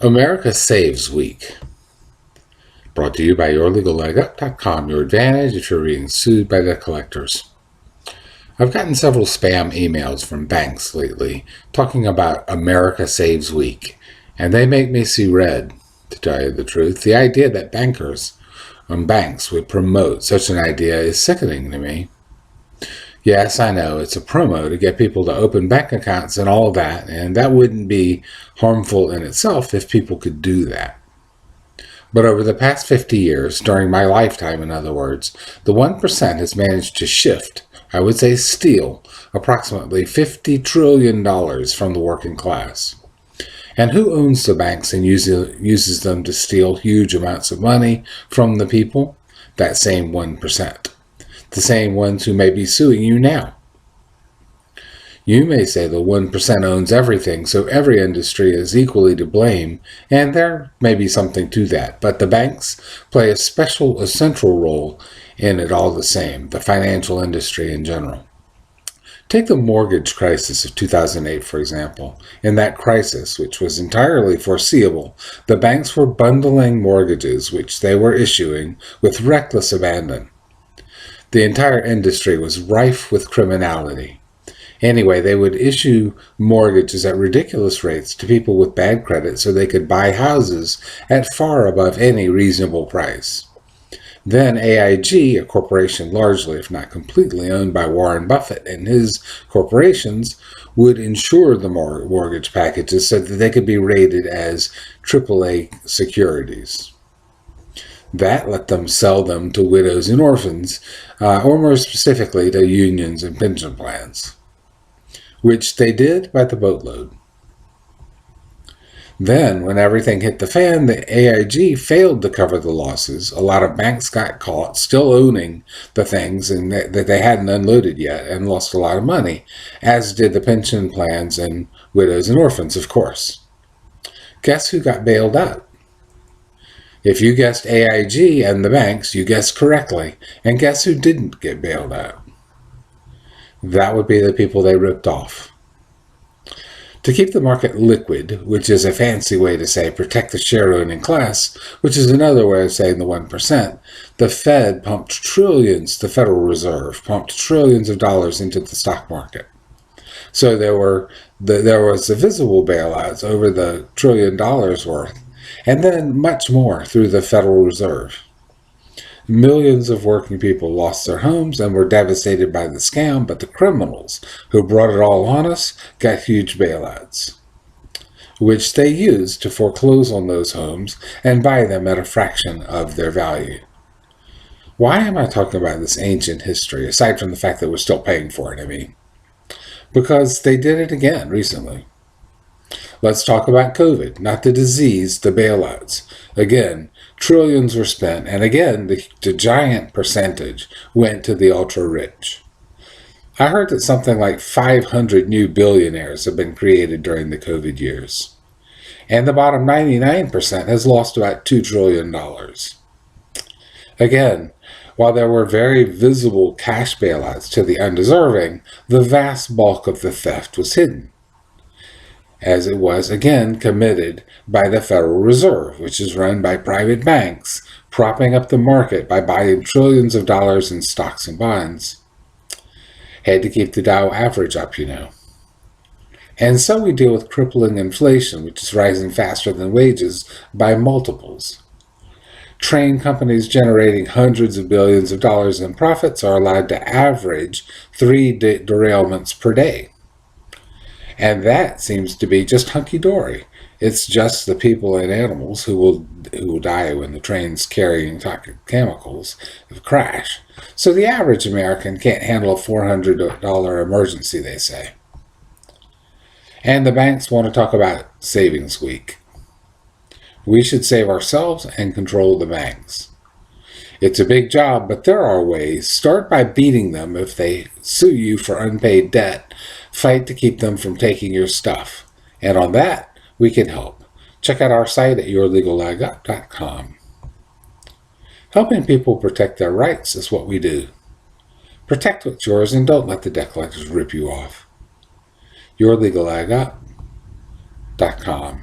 America Saves Week. Brought to you by yourlegallegup.com, your advantage if you're being sued by the collectors. I've gotten several spam emails from banks lately talking about America Saves Week, and they make me see red, to tell you the truth. The idea that bankers and banks would promote such an idea is sickening to me. Yes, I know, it's a promo to get people to open bank accounts and all that, and that wouldn't be harmful in itself if people could do that. But over the past 50 years, during my lifetime in other words, the 1% has managed to shift, I would say steal, approximately $50 trillion from the working class. And who owns the banks and uses them to steal huge amounts of money from the people? That same 1%. The same ones who may be suing you now. You may say the 1% owns everything, so every industry is equally to blame, and there may be something to that, but the banks play a central role in it all the same, the financial industry in general. Take the mortgage crisis of 2008, for example. In that crisis, which was entirely foreseeable, the banks were bundling mortgages, which they were issuing, with reckless abandon. The entire industry was rife with criminality. Anyway, they would issue mortgages at ridiculous rates to people with bad credit so they could buy houses at far above any reasonable price. Then AIG, a corporation largely, if not completely, owned by Warren Buffett and his corporations, would insure the mortgage packages so that they could be rated as AAA securities. That let them sell them to widows and orphans, or more specifically to unions and pension plans, which they did by the boatload. Then, when everything hit the fan, the AIG failed to cover the losses. A lot of banks got caught still owning the things and that they hadn't unloaded yet and lost a lot of money, as did the pension plans and widows and orphans, of course. Guess who got bailed out? If you guessed AIG and the banks, you guessed correctly. And guess who didn't get bailed out? That would be the people they ripped off. To keep the market liquid, which is a fancy way to say protect the share-owning class, which is another way of saying the 1%, the Fed pumped trillions, the Federal Reserve pumped trillions of dollars into the stock market. So there was the visible bailouts over the $1 trillion worth, and then much more through the Federal Reserve. Millions of working people lost their homes and were devastated by the scam, but the criminals who brought it all on us got huge bailouts, which they used to foreclose on those homes and buy them at a fraction of their value. Why am I talking about this ancient history, aside from the fact that we're still paying for it, Because they did it again recently. Let's talk about COVID, not the disease, the bailouts. Again, trillions were spent, and again, the giant percentage went to the ultra-rich. I heard that something like 500 new billionaires have been created during the COVID years. And the bottom 99% has lost about $2 trillion. Again, while there were very visible cash bailouts to the undeserving, the vast bulk of the theft was hidden, as it was again committed by the Federal Reserve, which is run by private banks, propping up the market by buying trillions of dollars in stocks and bonds. Had to keep the Dow average up, And so we deal with crippling inflation, which is rising faster than wages by multiples. Train companies generating hundreds of billions of dollars in profits are allowed to average 3 derailments per day. And that seems to be just hunky-dory. It's just the people and animals who will die when the trains carrying toxic chemicals crash. So the average American can't handle a $400 emergency, they say. And the banks want to talk about Savings Week. We should save ourselves and control the banks. It's a big job, but there are ways. Start by beating them if they sue you for unpaid debt. Fight to keep them from taking your stuff. And on that, we can help. Check out our site at yourlegallegup.com. Helping people protect their rights is what we do. Protect what's yours and don't let the debt collectors rip you off. yourlegallegup.com.